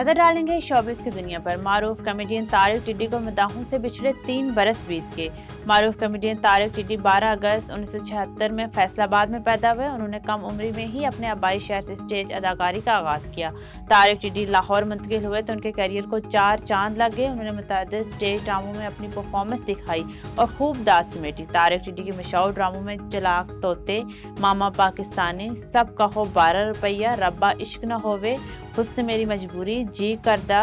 नजर डालेंगे शोबिस की दुनिया पर। मारूफ कॉमेडियन तारिक टिड्डी को मदाहों से पिछले 3 बरस बीत गए। मारूफ कॉमेडियन तारिक टिड्डी 12 अगस्त 1976 में फैसलाबाद में पैदा हुए। उन्होंने कम उम्री में ही अपने आबाई शहर से स्टेज अदाकारी का आगाज किया। तारिक टिड्डी लाहौर मुंतकिल हुए तो उनके करियर को 4 चांद लग गए। उन्होंने मुतअद्दिद स्टेज ड्रामों में अपनी परफॉर्मेंस दिखाई और खूब दाद समेटी। तारिक टिड्डी के मशहूर ड्रामों में चलाक तोते, मामा पाकिस्तानी, सब कहो 12 रुपया, रब्बा इश्क न होवे, हुस्न मेरी मजबूरी, जी करदा,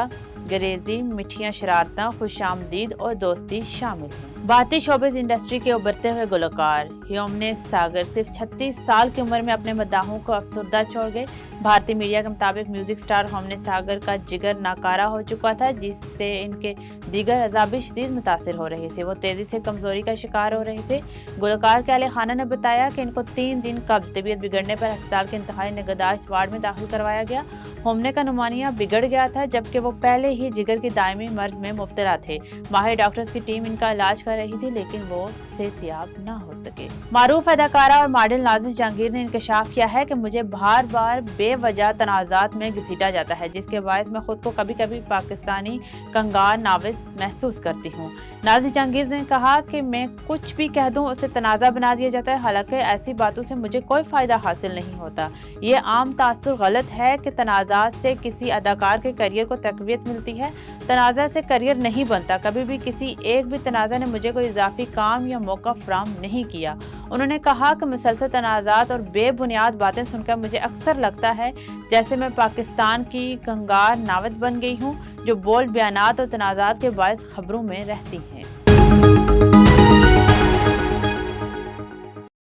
गरेजी, मिठियां शरारतां, खुशामदीद और दोस्ती शामिल हैं। भारतीय शोबिज इंडस्ट्री के उभरते हुए गुलकार ह्यूमने सागर सिर्फ 36 साल की उम्र में अपने मदाहों को अफसरदा छोड़ गए। भारतीय मीडिया के मुताबिक म्यूजिक स्टार होमने सागर का जिगर नाकारा हो चुका था, जिससे इनके दीगर अज़ाबी शदीद मुतासिर हो रहे थे। वो तेजी से कमजोरी का शिकार हो रहे थे। गुलकार के अहले खाना ने बताया कि इनको 3 दिन कब्ज, तबीयत बिगड़ने पर अस्पताल के इंतहाई निगहदाश्त वार्ड में दाखिल करवाया गया। होमने का नुमानिया बिगड़ गया था, जबकि वो पहले ही जिगर की दायमी मर्ज में मुब्तला थे। माहिर डॉक्टर्स की टीम इनका इलाज कर रही थी, लेकिन वो सेहतियाब न हो सके। मारूफ अदाकारा और मॉडल नाज़िश जहांगीर ने इंकशाफ किया है कि मुझे बार बार बेवजह तनाज़ात में घसीटा जाता है, जिसके बायस मैं खुद को कभी कभी पाकिस्तानी कंगार नाविस महसूस करती हूँ। नाज़िश जहांगीर ने कहा कि मैं कुछ भी कह दूं उसे तनाज़ा बना दिया जाता है, हालांकि ऐसी बातों से मुझे कोई फ़ायदा हासिल नहीं होता। ये आम तासुर गलत है कि तनाज़ात से किसी अदाकार के करियर को तक़वियत मिलती है। तनाज़ा से करियर नहीं बनता। कभी भी किसी एक भी तनाज़ा ने मुझे कोई इजाफी काम या मौका फराहम नहीं किया। उन्होंने कहा कि मुसलसल तनाज़ात और बेबुनियाद बातें सुनकर मुझे अक्सर लगता है जैसे मैं पाकिस्तान की कंगार नावत बन गई हूँ, जो बोल्ड बयानात और तनाज़ात के बायस खबरों में रहती हैं।